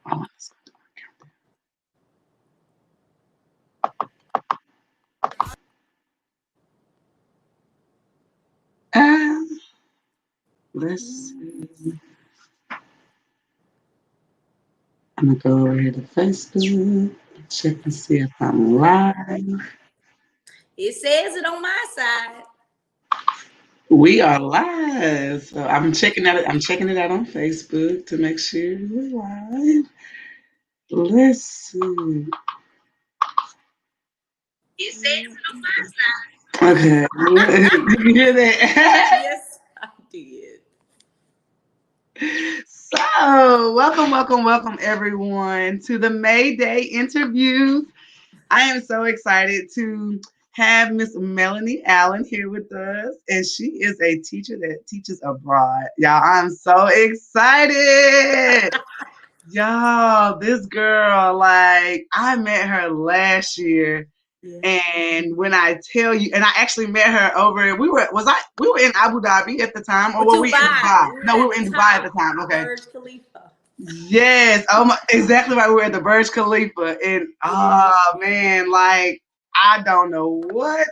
Oh, um, let's see. I'm gonna go over here to Facebook, check and see if I'm live. It says it on my side. We are live. So I'm checking it out on Facebook to make sure we're live. Let's see. It says it on my Okay. Did you hear side. that? Yes, I did. So, welcome, everyone, to the May Day interviews. I am so excited to have Miss Melanie Allen here with us, and she is a teacher that teaches abroad. Y'all, I'm so excited. Y'all, this girl, like, I met her last year. Yeah. And when I tell you, and I actually met her over, we were in Abu Dhabi at the time, or were we in Dubai? We were No, we at were the in Dubai at top, the time. Okay. Burj Khalifa. Yes. Oh my, exactly right. We were at the Burj Khalifa. And Yeah. oh man, like I don't know what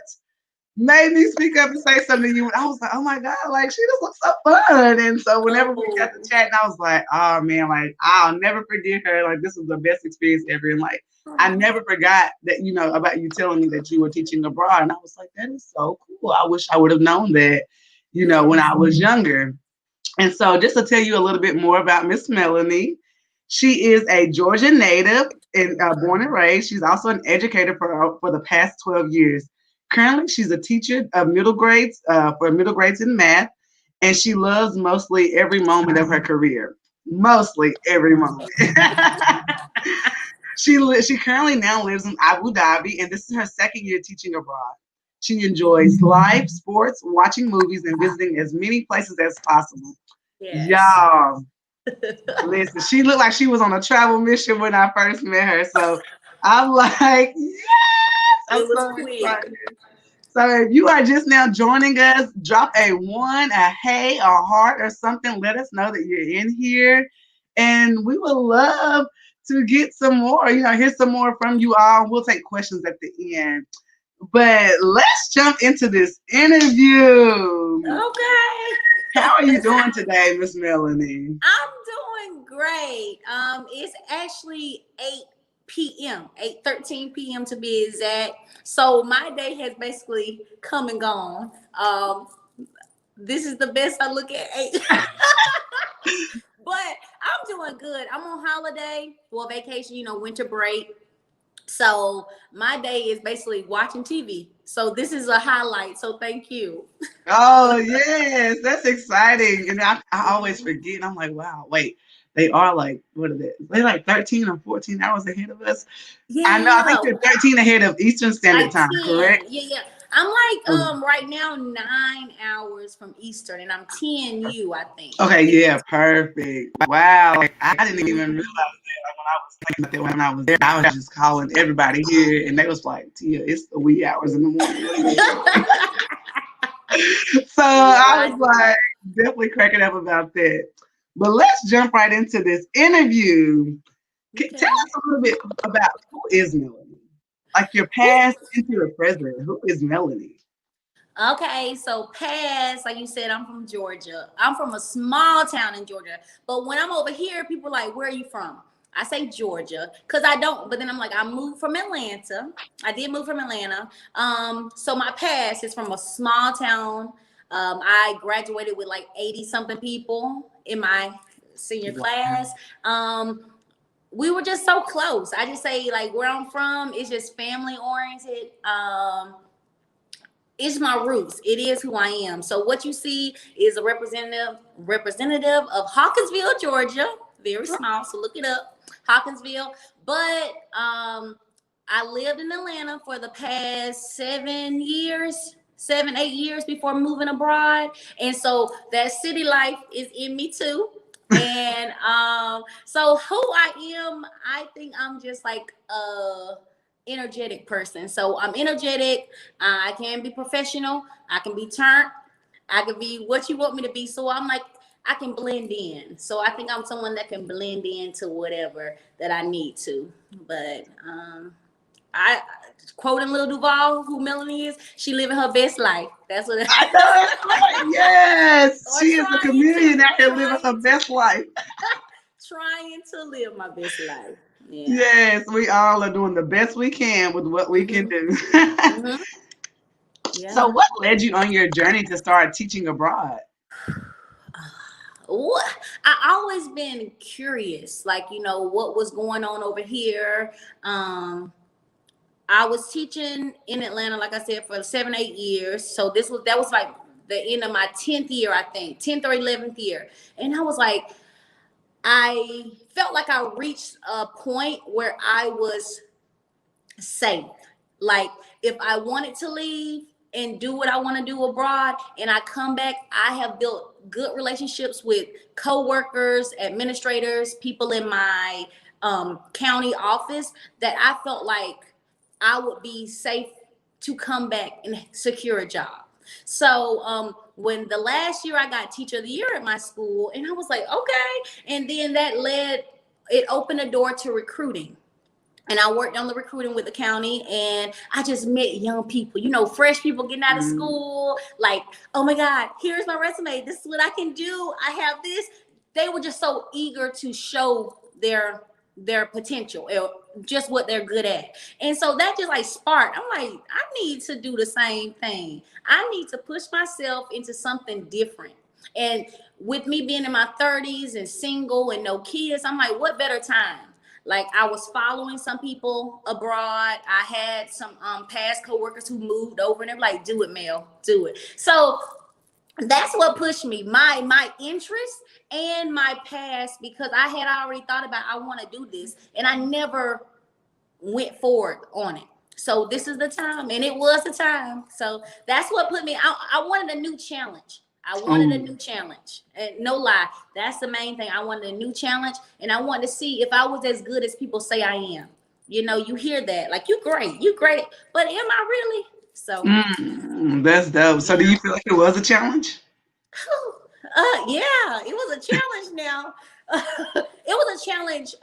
made me speak up and say something to you. And I was like, oh my God, like she just looks so fun. And so whenever we got to Oh. chat, I was like, oh man, like I'll never forget her. Like this was the best experience ever. And like I never forgot that, about you telling me that you were teaching abroad. And I was like, that is so cool. I wish I would have known that, when I was younger. And so, just to tell you a little bit more about Miss Melanie, she is a Georgia native and born and raised. She's also an educator for the past 12 years. Currently, she's a teacher of middle grades for middle grades in math, and she loves mostly every moment of her career. Mostly every moment. She currently now lives in Abu Dhabi, and this is her second year teaching abroad. She enjoys life, sports, watching movies, and visiting as many places as possible. Yes. Y'all, listen, she looked like she was on a travel mission when I first met her. So I'm like, yes, I'm It was so quick. excited. So if you are just now joining us, drop a one, a hey, a heart, or something. Let us know that you're in here. And we would love to get some more, hear some more from you all. We'll take questions at the end. But let's jump into this interview. Okay. How are you doing today, Miss Melanie? I'm doing great. It's actually 8 p.m., 8:13 p.m. to be exact. So my day has basically come and gone. This is the best I look at 8. But I'm doing good. I'm on holiday for vacation, winter break. So my day is basically watching TV. So this is a highlight. So thank you. Oh, yes, that's exciting. And I always forget. And I'm like, wow, wait, they are like, what are they? They're like 13 or 14 hours ahead of us. I know, I think Yeah. they're 13 ahead of Eastern Standard Like Time, 10. correct? Yeah, yeah. I'm like Oh, right now 9 hours from Eastern and I'm 10 I think. okay, yeah, perfect. Wow, like, I didn't even realize that. Like, when I was thinking about that when I was there, I was just calling everybody here, and they was like, Tia, it's the wee hours in the morning. What are you doing? So Yeah, I I was do. like, definitely cracking up about that. But let's jump right into this interview. Tell Okay. us a little bit about who is Melanie? Like your past into your present. Who is Melanie? Okay, so past, like you said, I'm from Georgia. I'm from a small town in Georgia. But when I'm over here, people are like, where are you from? I say Georgia because I don't. But then I'm like, I moved from Atlanta. I did move from Atlanta. So my past is from a small town. I graduated with like 80 something people in my senior Wow. class. We were just so close. I just say like where I'm from is just family oriented. It's my roots. It is who I am. So what you see is a representative of Hawkinsville, Georgia. Very small, so look it up, Hawkinsville. But I lived in Atlanta for the past 7 years, 7, 8 years before moving abroad, and so that city life is in me too. And so who I am, I think I'm just like energetic person. So I'm energetic. I can be professional. I can be turned. I can be what you want me to be. So I'm like, I can blend in. So I think I'm someone that can blend into whatever that I need to. But I quoting Lil Duval, who Melanie is, she living her best life. That's what I know it. Right. Yes, or she is a chameleon out here living her trying to best life. trying to live my best life. Yeah. Yes, we all are doing the best we can with what we can Mhm. do. Mhm. So, Yeah. what led you on your journey to start teaching abroad? What I always been curious, like what was going on over here. Um, I was teaching in Atlanta, like I said, for 7, 8 years. So that was like the end of my 10th year, I think, 10th or 11th year, and I was like, I felt like I reached a point where I was safe. Like if I wanted to leave and do what I want to do abroad and I come back, I have built good relationships with co-workers, administrators, people in my county office that I felt like I would be safe to come back and secure a job. So when the last year I got teacher of the year at my school, and I was like, okay. And then it opened a door to recruiting, and I worked on the recruiting with the county, and I just met young people, fresh people getting out of Mm. school, like, oh my God, here's my resume. This is what I can do. I have this. They were just so eager to show their potential, or just what they're good at. And so that just like sparked. I'm like, I need to do the same thing. I need to push myself into something different. And with me being in my 30s and single and no kids, I'm like, what better time? Like I was following some people abroad. I had some past coworkers who moved over, and they're like, "Do it, Mel, do it." So that's what pushed me, my interest and my past, because I had already thought about I want to do this, and I never went forward on it. So this is the time, and it was the time. So that's what put me. I wanted a new challenge. I wanted a Oh, new challenge, and no lie, that's the main thing. I wanted a new challenge, and I wanted to see if I was as good as people say I am. You hear that, like, you great, but am I really? So that's dope. So, do yeah, you feel like it was a challenge? yeah, it was a challenge. Now, it was a challenge.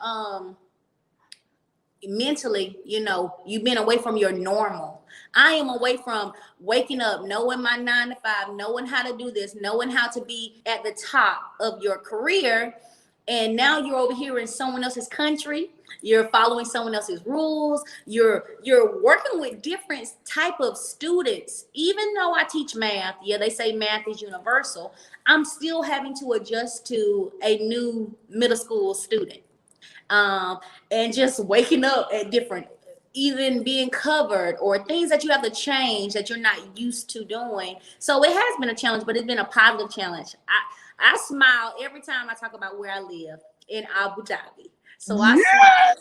Mentally, you've been away from your normal. I am away from waking up, knowing my 9 to 5, knowing how to do this, knowing how to be at the top of your career. And now you're over here in someone else's country. You're following someone else's rules. You're working with different type of students. Even though I teach math, yeah, they say math is universal. I'm still having to adjust to a new middle school student, um, and just waking up at different, even being covered, or things that you have to change that you're not used to doing. So it has been a challenge, but it's been a positive challenge. I smile every time I talk about where I live in Abu Dhabi. So I Yeah, smile.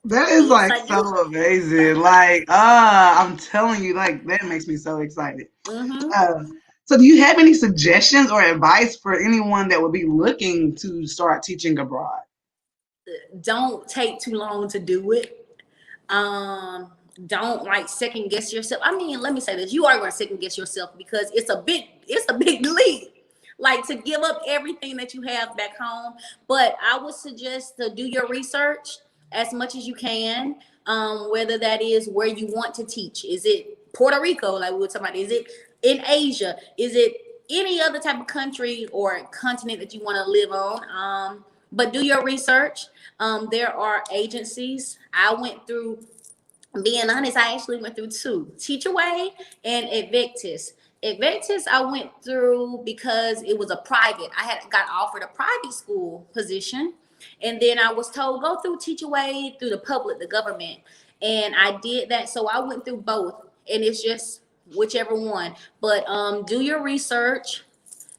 that is Yes, like I so do. amazing. Like, I'm telling you, like that makes me so excited. Hmm. Uh, so, do you have any suggestions or advice for anyone that would be looking to start teaching abroad? Don't take too long to do it. um don't like second guess yourself. I mean, let me say this, you are going to second guess yourself because it's a big leap, like, to give up everything that you have back home. But I would suggest to do your research as much as you can, whether that is where you want to teach. Is it Puerto Rico, like we were talking about? Is it in Asia? Is it any other type of country or continent that you want to live on? But do your research. There are agencies. I went through, being honest, I actually went through two: Teachaway and Evictus. Evictus I went through because it was a private. I had got offered a private school position, and then I was told go through Teachaway, through the public, the government, and I did that. So I went through both, and it's just whichever one. But do your research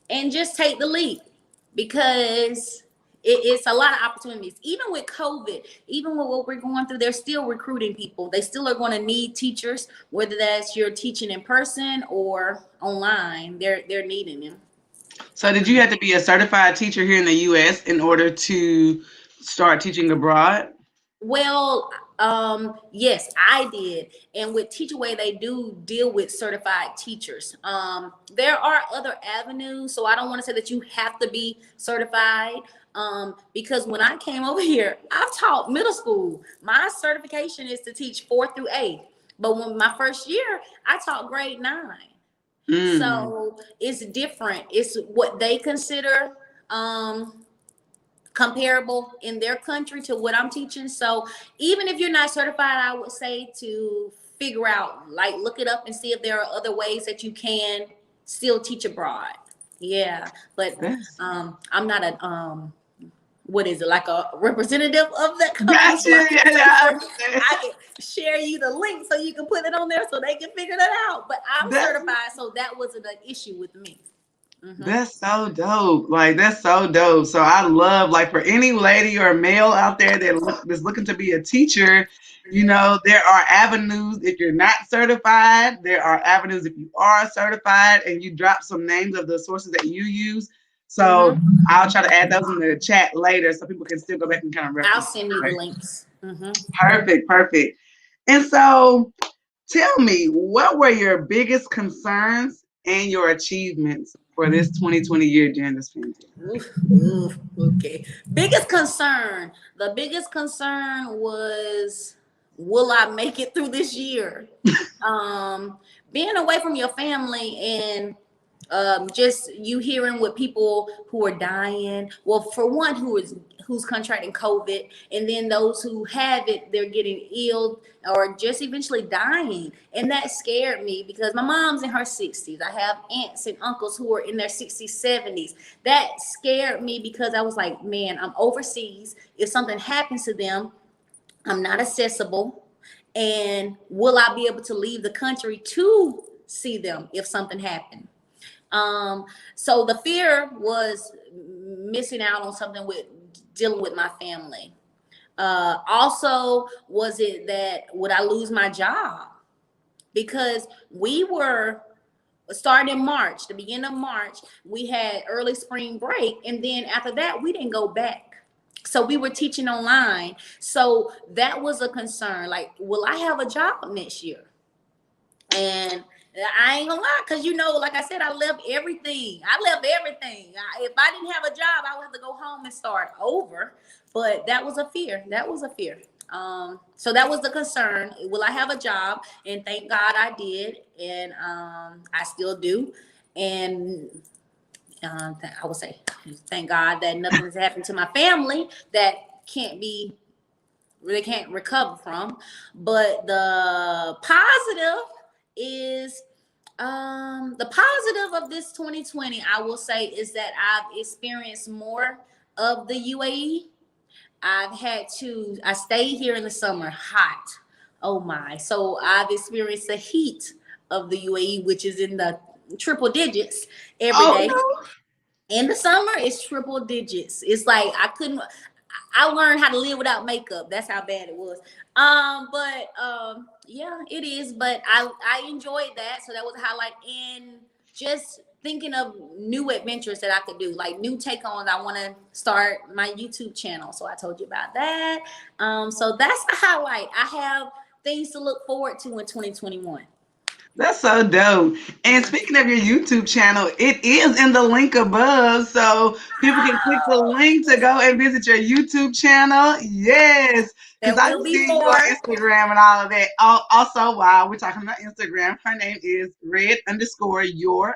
and just take the leap, because it's a lot of opportunities. Even with COVID, even with what we're going through, they're still recruiting people. They still are going to need teachers, whether that's you're teaching in person or online. They're needing them. So, did you have to be a certified teacher here in the U.S. in order to start teaching abroad? Well, Yes, I did. And with Teachaway, they do deal with certified teachers. There are other avenues, so I don't want to say that you have to be certified. Because when I came over here, I've taught middle school. My certification is to teach 4th through 8th. But when my first year, I taught grade 9. So it's different. It's what they consider comparable in their country to what I'm teaching. So even if you're not certified, I would say to figure out, like, look it up and see if there are other ways that you can still teach abroad. Yeah, but I'm not a what is it, like a representative of that company? Gotcha. So Yeah, I can share you the link so you can put it on there so they can figure that out. But I'm certified, so that wasn't an issue with me. that's so dope. Like, that's so dope. So I love, like, for any lady or male out there that's looking to be a teacher, you know, there are avenues if you're not certified. There are avenues if you are certified, and you drop some names of the sources that you use. So I'll try to add those in the chat later so people can still go back and kind of reference. I'll send you the links. Perfect, perfect. And so tell me, what were your biggest concerns and your achievements for this 2020 year during this pandemic? Okay. Biggest concern. The biggest concern was, will I make it through this year? Being away from your family and just you hearing what people who are dying. Well, for one, who's contracting COVID, and then those who have it, they're getting ill or just eventually dying, and that scared me because my mom's in her 60s. I have aunts and uncles who are in their 60s, 70s. That scared me because I was like, man, I'm overseas. If something happens to them, I'm not accessible, and will I be able to leave the country to see them if something happened? So the fear was missing out on something with dealing with my family. Also, was it that would I lose my job? Because we were starting in March, the beginning of March, we had early spring break, and then after that, we didn't go back. So we were teaching online. So that was a concern. Like, will I have a job next year? And I ain't gonna lie, because like I said, I left everything. If I didn't have a job, I would have to go home and start over. But that was a fear. So that was the concern. Will I have a job? And thank God I did, and I still do. And I would say, thank God that nothing's happened to my family that they can't recover from. But the positive is the positive of this 2020, I will say, is that I've experienced more of the UAE. I stayed here in the summer hot. Oh my. So I've experienced the heat of the UAE, which is in the triple digits every day. No. In the summer, it's triple digits. It's like I learned how to live without makeup. That's how bad it was. Yeah, it is. But I enjoyed that. So that was a highlight. And just thinking of new adventures that I could do, like new take ons. I want to start my YouTube channel. So I told you about that. So that's the highlight. I have things to look forward to in 2021. That's so dope. And speaking of your YouTube channel, it is in the link above. So people can click the link to go and visit your YouTube channel. Yes. Because I see you on Instagram and all of that. Also, while we're talking about Instagram, her name is red_your_mel,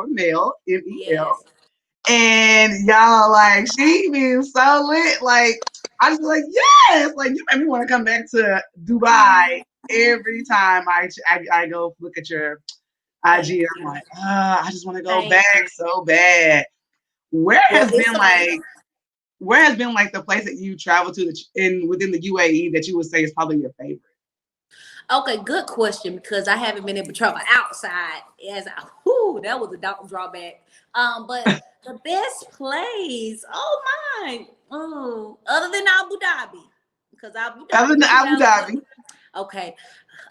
MEL. Yes. And y'all, like, she being so lit. Like, I just like, yes. Like, you made me want to come back to Dubai every time I go look at your IG. I'm like, I just want to go back so bad. Where has been like the place that you traveled to within the UAE that you would say is probably your favorite? Okay, good question, because I haven't been able to travel outside that was a drawback. But the best place, other than Abu Dhabi, because Other than Abu Dhabi. Okay,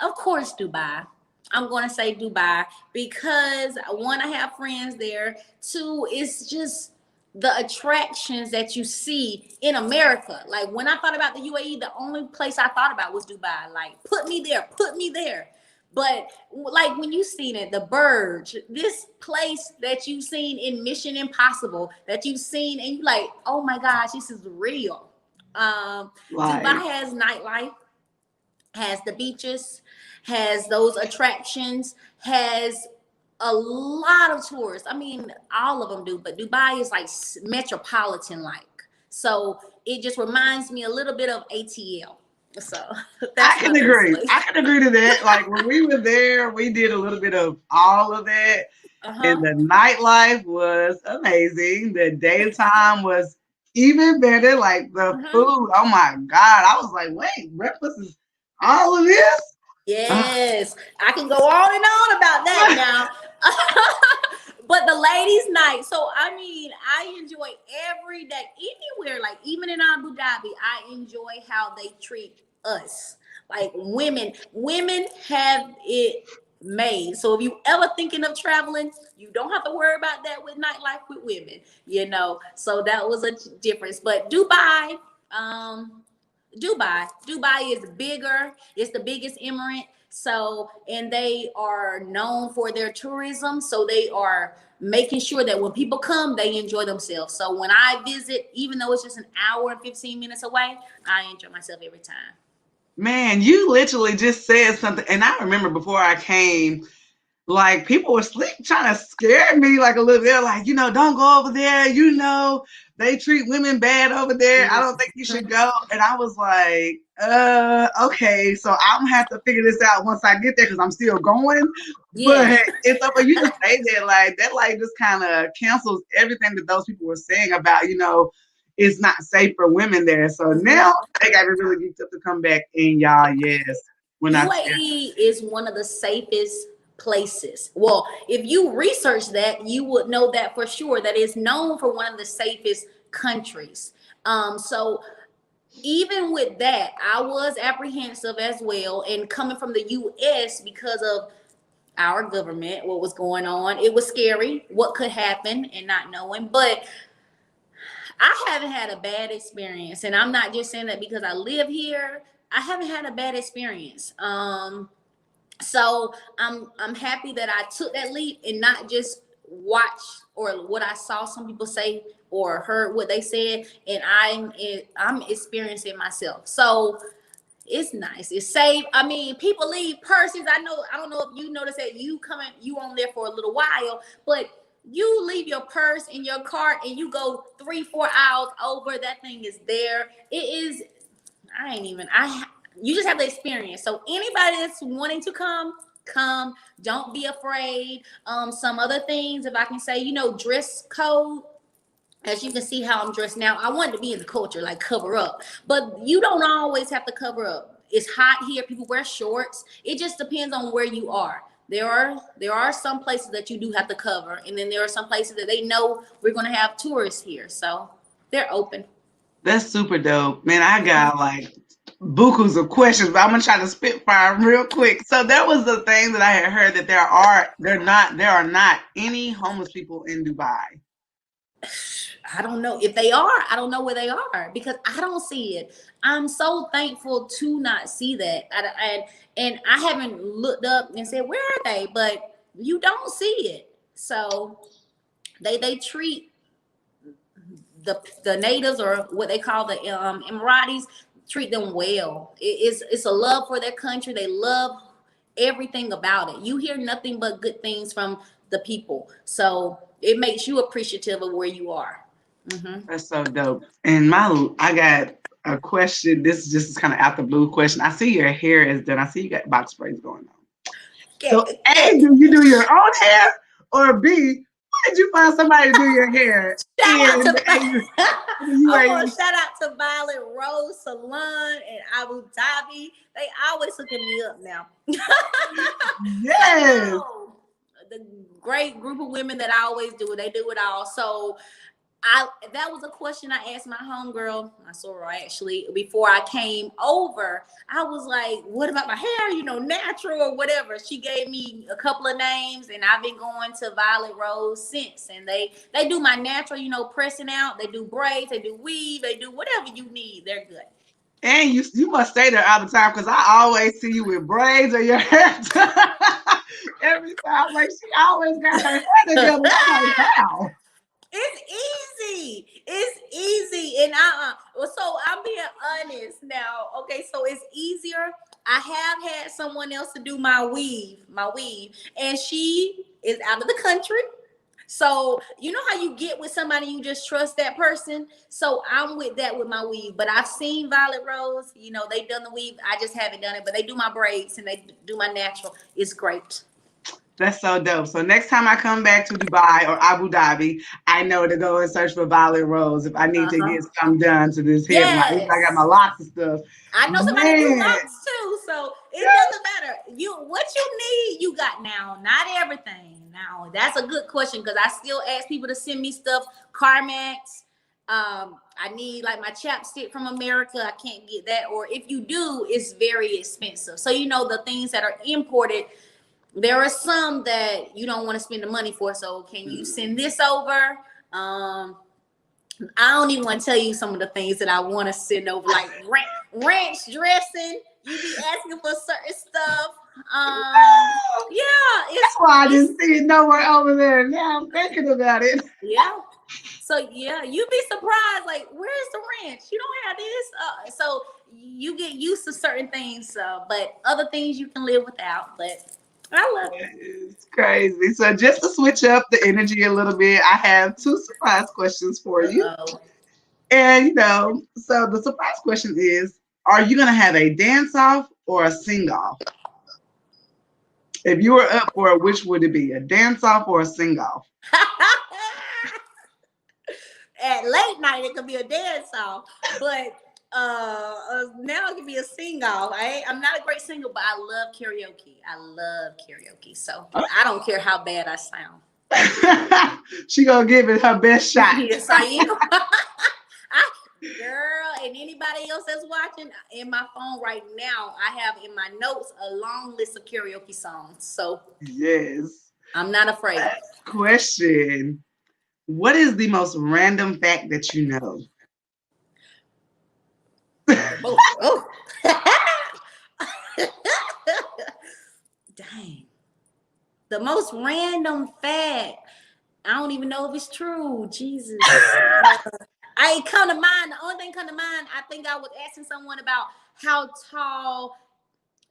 of course, Dubai. I'm going to say Dubai because one, I have friends there. Two, it's just the attractions that you see in America. Like when I thought about the UAE, the only place I thought about was Dubai. Like put me there, put me there. But like when you seen it, the Burj, this place that you've seen in Mission Impossible, that you've seen, and you like, oh my gosh, this is real. Like, Dubai has nightlife, has the beaches, has those attractions, has a lot of tourists. I mean, all of them do, but Dubai is like metropolitan like. So it just reminds me a little bit of ATL. So I that's can my best agree. place. I can agree to that. Like when we were there, we did a little bit of all of that. And Uh-huh. the nightlife was amazing. The daytime was even better. Like the Uh-huh. food, oh my God. I was like, wait, breakfast is all of this? Yes, I can go on and on about that now. But the ladies' night. So I mean, I enjoy every day, anywhere, like even in Abu Dhabi, I enjoy how they treat us. Like women have it made. So if you ever thinking of traveling, you don't have to worry about that with nightlife with women, you know. So that was a difference. But Dubai is bigger. It's the biggest emirate. So, and they are known for their tourism. So they are making sure that when people come, they enjoy themselves. So when I visit, even though it's just an hour and 15 minutes away, I enjoy myself every time. Man, you literally just said something. And I remember before I came, like people were sleep trying to scare me like a little bit, like, don't go over there, they treat women bad over there, I don't think you should go. And I was like, okay, so I'm gonna have to figure this out once I get there because I'm still going. Yeah. But it's up for you to say that, like that, like just kind of cancels everything that those people were saying about, it's not safe for women there. So now they got me really geeked up to come back, and y'all, yes, when I UAE is one of the safest places. Well, if you research that, you would know that for sure. That is known for one of the safest countries. So even with that, I was apprehensive as well. And coming from the US because of our government, what was going on, it was scary what could happen and not knowing. But I haven't had a bad experience. And I'm not just saying that because I live here. I haven't had a bad experience. So I'm happy that I took that leap and not just watch or what I saw some people say or heard what they said, and I'm experiencing myself. So it's nice. It's safe. I mean, people leave purses. I don't know if you notice that you on there for a little while, but you leave your purse in your cart and you go 3-4 hours over. That thing is there. It is. I ain't even. You just have the experience. So anybody that's wanting to come. Don't be afraid. Some other things, if I can say, dress code. As you can see how I'm dressed now, I wanted to be in the culture, like cover up. But you don't always have to cover up. It's hot here. People wear shorts. It just depends on where you are. There are some places that you do have to cover, and then there are some places that they know we're gonna have tourists here, so they're open. That's super dope, man. I got like bukus of questions, but I'm gonna try to spitfire 'em real quick. So there was the thing that I had heard that there are not any homeless people in Dubai. I don't know if they are. I don't know where they are because I don't see it. I'm so thankful to not see that. And I haven't looked up and said where are they, but you don't see it. So they treat the natives, or what they call the Emiratis, treat them well. It's a love for their country. They love everything about it. You hear nothing but good things from the people, so it makes you appreciative of where you are. Mm-hmm. That's so dope. And I got a question. This is just kind of out the blue question. I see your hair is done. I see you got box braids going on. So A, do you do your own hair, or B, where did you find somebody to do your hair Shout out in to the I want UAE? to shout out to Violet Rose Salon and Abu Dhabi. They always hooking me up now. But Yes. no, the great group of women that I always do it. They do it all. So That was a question I asked my homegirl, my soror actually, before I came over. I was like, what about my hair, natural or whatever. She gave me a couple of names, and I've been going to Violet Rose since. And they do my natural, pressing out. They do braids, they do weave, they do whatever you need. They're good. And you must stay there all the time because I always see you with braids or your hair done. Every time, like she always got her hair together. I'm like, wow. It's easy. And so I'm being honest now. Okay, so it's easier. I have had someone else to do my weave, and she is out of the country. So you know how you get with somebody, you just trust that person. So I'm with my weave. But I've seen Violet Rose, they've done the weave. I just haven't done it, but they do my braids and they do my natural. It's great. That's so dope. So next time I come back to Dubai or Abu Dhabi, I know to go and search for Violet Rose if I need to get something done to this hair. Yes. I got my locks and stuff. I know somebody do locks too, so it doesn't matter. What you need, you got now. Not everything. Now that's a good question because I still ask people to send me stuff. Carmex. I need like my chapstick from America. I can't get that, or if you do, it's very expensive. So the things that are imported. There are some that you don't want to spend the money for. So can you send this over? I don't even want to tell you some of the things that I want to send over, like ranch dressing. You be asking for certain stuff. That's why I didn't see it nowhere over there. Now I'm thinking about it. Yeah. So you'd be surprised. Like, where's the ranch? You don't have this. So you get used to certain things, but other things you can live without. But I love it. It's crazy. So just to switch up the energy a little bit, I have 2 surprise questions for you. And so the surprise question is, are you gonna have a dance off or a sing off? If you were up for it, which would it be? A dance off or a sing off? At late night it could be a dance off, but now it can be a sing off. I'm not a great singer, but I love karaoke. So I don't care how bad I sound. She gonna give it her best shot. Yes, I am. Girl, and anybody else that's watching, in my phone right now, I have in my notes a long list of karaoke songs. So yes, I'm not afraid. Question: what is the most random fact that you know? Oh. Dang. The most random fact. I don't even know if it's true. Jesus. I ain't come to mind. The only thing come to mind, I think I was asking someone about how tall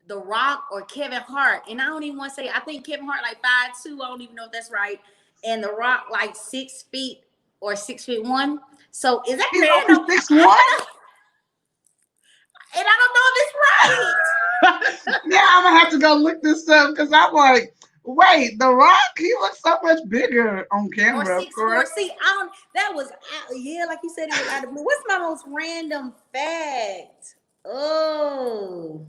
The Rock or Kevin Hart. And I don't even want to say, I think Kevin Hart like 5'2". I don't even know if that's right. And The Rock like 6 feet or 6'1". So is that random? 6'1"? And I don't know if it's right. Yeah, I'm gonna have to go look this up because I'm like, wait, The Rock, he looks so much bigger on camera. Or 6'4". See, that was like you said, it was out of blue. What's my most random fact? Oh,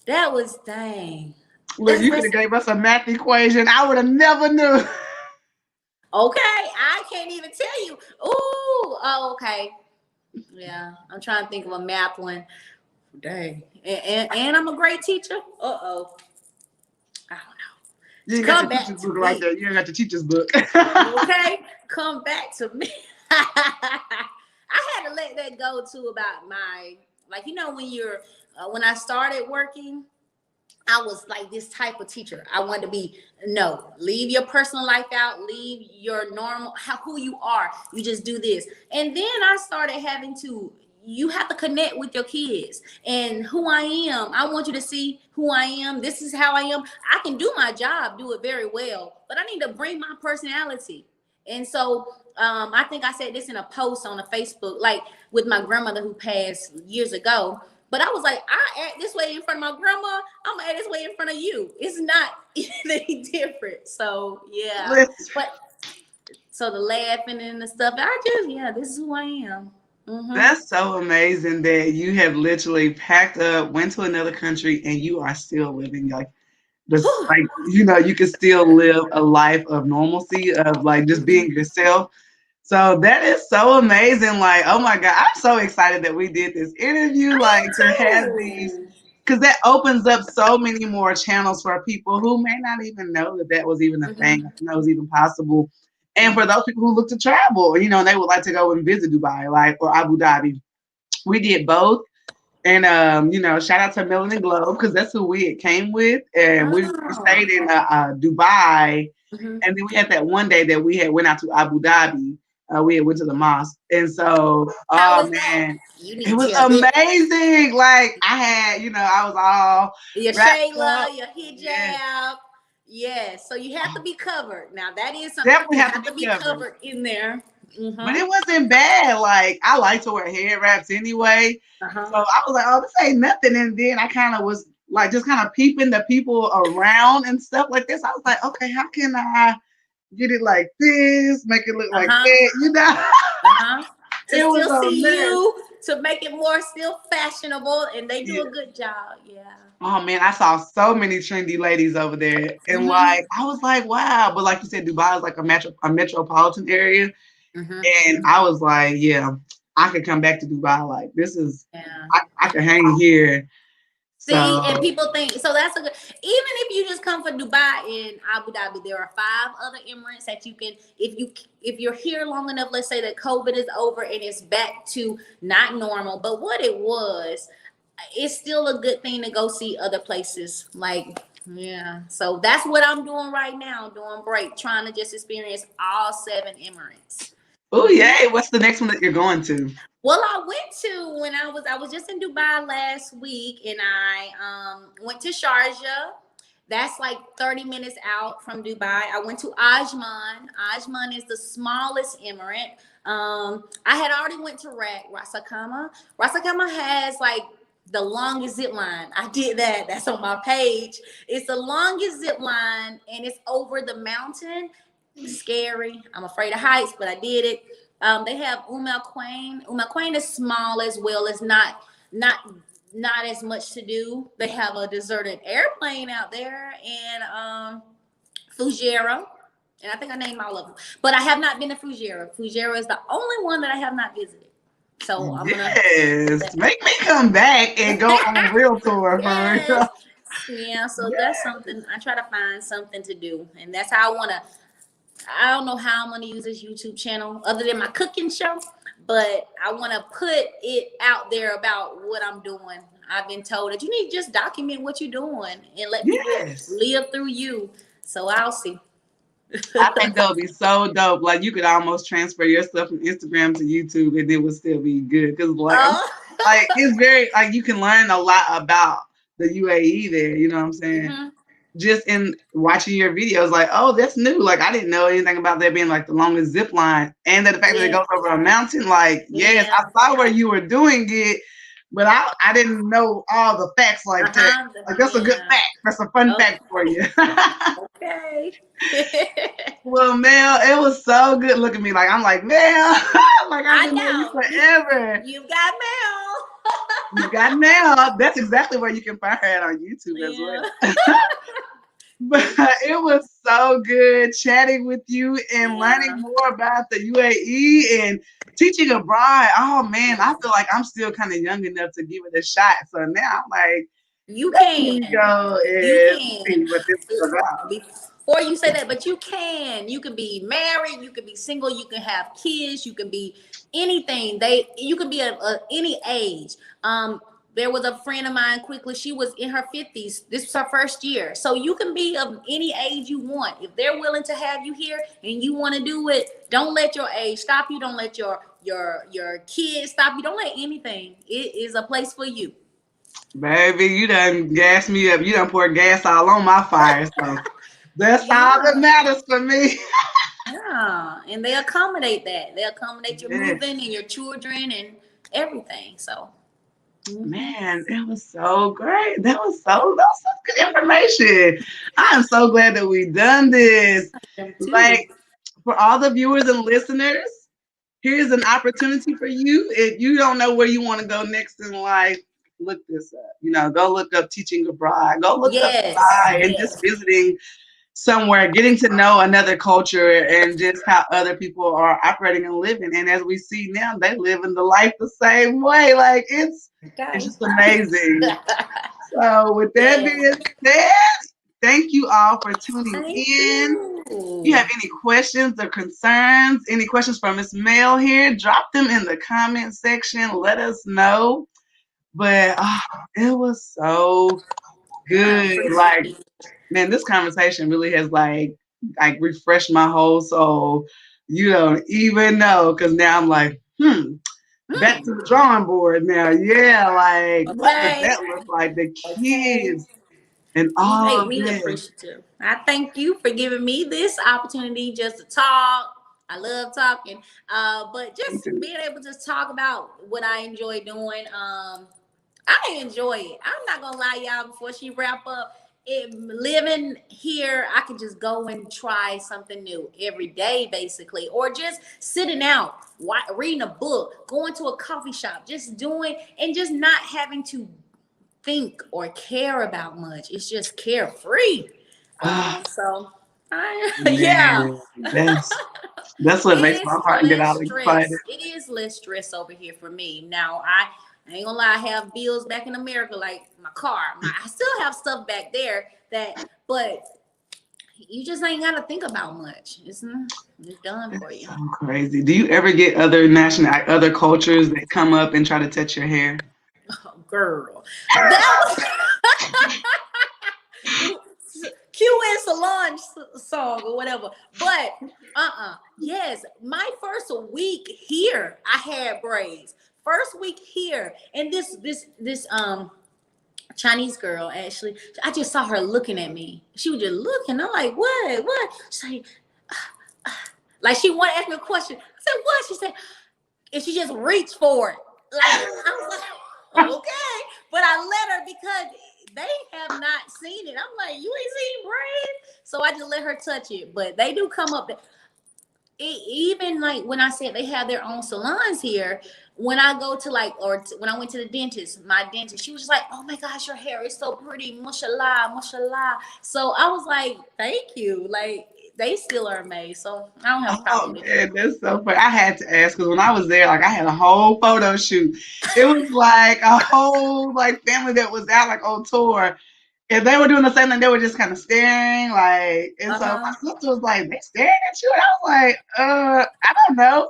that was dang. Look, you could have gave us a math equation. I would have never knew. Okay, I can't even tell you. Ooh, okay. Yeah, I'm trying to think of a math one. Dang. And I'm a great teacher. I don't know. You ain't got your teacher's book like that. You ain't got your teacher's book. Okay, come back to me. I had to let that go too about my, when I started working, I was like this type of teacher. I wanted to be, leave your personal life out, leave your normal, who you are. You just do this. And then I started you have to connect with your kids and who I am. I want you to see who I am. This is how I am. I can do my job, do it very well, but I need to bring my personality. And so I think I said this in a post on a Facebook, like with my grandmother who passed years ago. But I was like, I act this way in front of my grandma. I'm gonna act this way in front of you. It's not any different. So yeah. But so the laughing and the stuff, this is who I am. Mm-hmm. That's so amazing that you have literally packed up, went to another country, and you are still living you can still live a life of normalcy, of like just being yourself. So that is so amazing. Like, oh my God, I'm so excited that we did this interview. I Like, to have am these, too. because that opens up so many more channels for people who may not even know that that was even a thing, Mhm. that was even possible. And for Mhm. those people who look to travel, and they would like to go and visit Dubai, like, or Abu Dhabi. We did both. And shout out to Melanie Globe because that's who we came with, and we Oh. stayed in Dubai, Mhm. and then we had that one day that we had went out to Abu Dhabi. We had went to the mosque, and so How oh was that? man, You it need to was tell this. amazing. Like I had, I was all Your wrapped Shayla, up. your Yes, hijab. Yes. So you have to be covered. Now that is something definitely you have to have be to be covered. covered in there. But Mm-hmm. it wasn't bad. Like I like to wear head wraps anyway. Uh-huh. So I was like, oh, this ain't nothing. And then I kind of was like just kind of peeping the people around and stuff like this. I was like, okay, how can I get it like this, make it look like Uh-huh. that? Uh-huh. To It was still a see mess. you, to make it more still fashionable, and they do Yeah. a good job. Yeah. Oh man, I saw so many trendy ladies over there, and Mm-hmm. like I was like, wow. But like you said, Dubai is like a metropolitan area, Mm-hmm. and I was like, yeah, I could come back to Dubai. Like this is, Yeah. I could hang here. See, and So people think so. That's a good. Even if you just come for Dubai and Abu Dhabi, there are 5 other Emirates that you can. If you're here long enough, let's say that COVID is over and it's back to not normal, but what it was, it's still a good thing to go see other places. Like, yeah. So that's what I'm doing right now, doing break, trying to just experience all 7 Emirates. oh Mm-hmm. yay, what's the next one that you're going to? Well, I went to when I was just in Dubai last week, and I went to Sharjah. That's like 30 minutes out from Dubai. I went to Ajman. Ajman is the smallest emirate. I had already went to Ras Al Khaimah. Ras Al Khaimah has like the longest zip line. I did that. That's on my page. It's the longest zip line, and it's over the mountain. Scary. I'm afraid of heights, but I did it. They have Al Quain. Al Quain is small as well. It's not not as much to do. They have a deserted airplane out there, and Fujairah, and I think I named all of them. But I have not been to Fujairah. Fujairah is the only one that I have not visited. So I'm gonna. Yes, make me come back and go on a real tour for Yes. real. Yeah, so that's Yeah. something I try to find something to do, and that's how I want to. I don't know how I'm gonna use this YouTube channel other than my cooking show, but I want to put it out there about what I'm doing. I've been told that you need to just document what you're doing and let people Yes. live through you. So I'll see. I think that would be so dope. Like you could almost transfer your stuff from Instagram to YouTube and it would still be good. Cause like I'm Oh. like it's very like you can learn a lot about the UAE there, you know what I'm saying? Hmm. Just in watching your videos, like, oh, that's new. Like I didn't know anything about that being like the longest zip line. And that the fact that it Yeah. goes over a mountain, like, yes, I Yeah. saw where you were doing it, but I didn't know all the facts like that. Uh-huh. Like that's a good Yeah. fact. That's a fun Okay. fact for you. Okay. Well, Mel, it was so good looking at me. Like I'm like, Mel, like I've I been knowing you know. forever. You've got mail. You got Mel. That's exactly where you can find her at on YouTube as Yeah. well. But it was so good chatting with you and learning Yeah. more about the UAE and teaching abroad. Oh man, I feel like I'm still kind of young enough to give it a shot. So now I'm like, You let me can. go You and can. see what this is about. Before you say that, but you can. You can be married. You can be single. You can have kids. You can be anything. You can be any age. There was a friend of mine. Quickly, she was in her 50s. This was her first year. So you can be of any age you want. If they're willing to have you here and you want to do it, don't let your age stop you. Don't let your kids stop you. Don't let anything. It is a place for you. Baby, you done gas me up. You done poured gas all on my fire. So that's all that Yeah. matters for me. Yeah, and they accommodate that. They accommodate your Yes. moving and your children and everything. So, mhm. Man, it was so great. That was such good information. I am so glad that we done this. Them too. Like for all the viewers and listeners, here's an opportunity for you. If you don't know where you want to go next in life, look this up. Go look up teaching abroad. Go look up Yes, Dubai and just yes. visiting somewhere, getting to know another culture and just how other people are operating and living. And as we see now, they live in the life the same way. Like it's Okay. just amazing. So with that Yeah. being said, thank you all for tuning Thank in. If you you. have any questions or concerns, any questions from Miss Mel here, drop them in the comment section. Let us know. But it was so I good. appreciate Like, it. man, this conversation really has like refreshed my whole soul. You don't even know, because now I'm like, back Hmm. to the drawing board now. Yeah, like what does Okay. that look like? The Okay. kids and You all make of me that. appreciative. I thank you for giving me this opportunity just to talk. I love talking. But Me just too. being able to talk about what I enjoy doing. I enjoy it. I'm not gonna lie, y'all. Before she wrap up, living here, I could just go and try something new every day, basically, or just sitting out, reading a book, going to a coffee shop, just doing and just not having to think or care about much. It's just carefree. Ah, So yeah. man, that's what makes It my is heart get less all excited. stress. It is less stress over here for me. Now I ain't gonna lie, I have bills back in America, like my car. I still have stuff back there but you just ain't gotta think about much. It's done for That's you. so crazy. Do you ever get other cultures that come up and try to touch your hair? Oh, girl. That was Q and Solange song or whatever. But yes, my first week here, I had braids. First week here, and this Chinese girl actually, I just saw her looking at me. She was just looking. I'm like, what? She's like she wanted to ask me a question. I said, what? She said, and she just reached for it. Like I was like, okay, but I let her because they have not seen it. I'm like, you ain't seen braids, so I just let her touch it. But they do come up. Even like when I said they have their own salons here. When I go to when I went to the dentist, my dentist, she was just like, "Oh my gosh, your hair is so pretty, mashallah, mashallah." So I was like, "Thank you." Like they still are amazed, so I don't have a problem Oh with it. man, that's so funny. I had to ask because when I was there, like I had a whole photo shoot. It was like a whole like family that was out like on tour. And they were doing the same thing, they were just kind of staring, like, and Uh so my huh. sister was like, "They staring at you," and I was like, I don't know."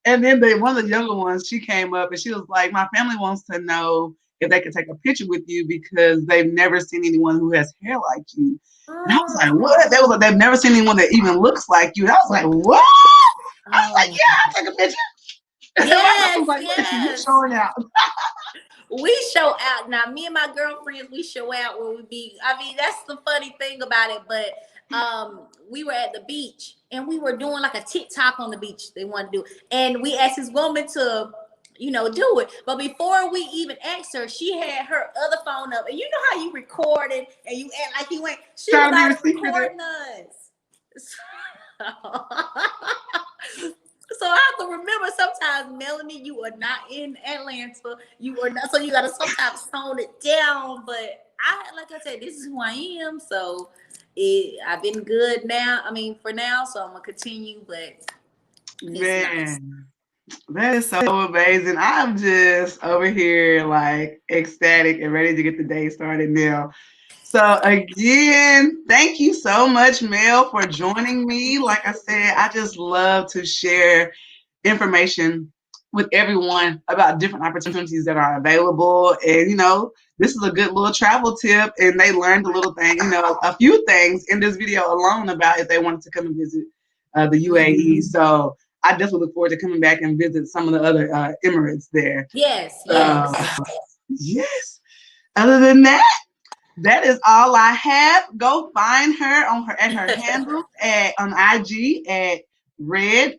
And then one of the younger ones, she came up and she was like, "My family wants to know if they can take a picture with you because they've never seen anyone who has hair like you." And I was like, "What?" They was like, "They've never seen anyone that even looks like you." And I was like, "What?" I was like, Oh, "Yeah, I'll take a picture." And my sister was yes, like, "Listen, you yes. showing out." We show out now. Me and my girlfriends, we show out where we be. I mean, that's the funny thing about it. But we were at the beach and we were doing like a TikTok on the beach. They wanted to do, and we asked this woman to, do it. But before we even asked her, she had her other phone up, and you know how you recorded and you act like you went. She was Trying to be already secretive. recording us. So I have to remember sometimes, Melanie, you are not in Atlanta. You are not, so you gotta sometimes tone it down. But like I said, this is who I am. So I've been good now. I mean, for now, so I'm gonna continue. But it's nice. Man. That is so amazing. I'm just over here like ecstatic and ready to get the day started now. So again, thank you so much, Mel, for joining me. Like I said, I just love to share information with everyone about different opportunities that are available. And this is a good little travel tip. And they learned a little thing, a few things in this video alone about if they wanted to come and visit the UAE. So I definitely look forward to coming back and visit some of the other Emirates there. Yes, So, yes. yes. Other than that, that is all I have. Go find her at her handle on IG at READ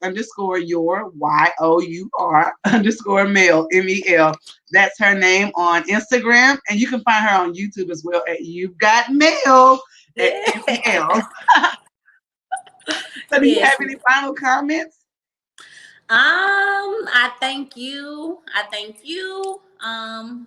underscore your YOUR underscore Mel MEL. That's her name on Instagram, and you can find her on YouTube as well at You Got Mel at MEL. Yeah. So, do you Yes. have any final comments? I thank you. I thank you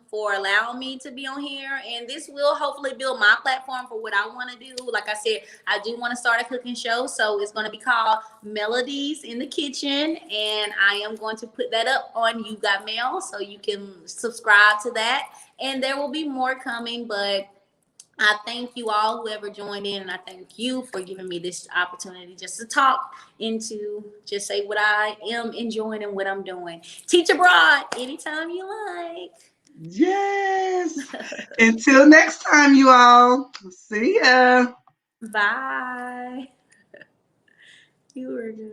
for allowing me to be on here, and this will hopefully build my platform for what I want to do. Like I said, I do want to start a cooking show, so it's going to be called Melodies in the Kitchen, and I am going to put that up on You Got Mel, so you can subscribe to that, and there will be more coming. But I thank you all, whoever joined in, and I thank you for giving me this opportunity just to talk and to just say what I am enjoying and what I'm doing. Teach abroad anytime you like. Yes. Until next time, you all. See ya. Bye. You were good.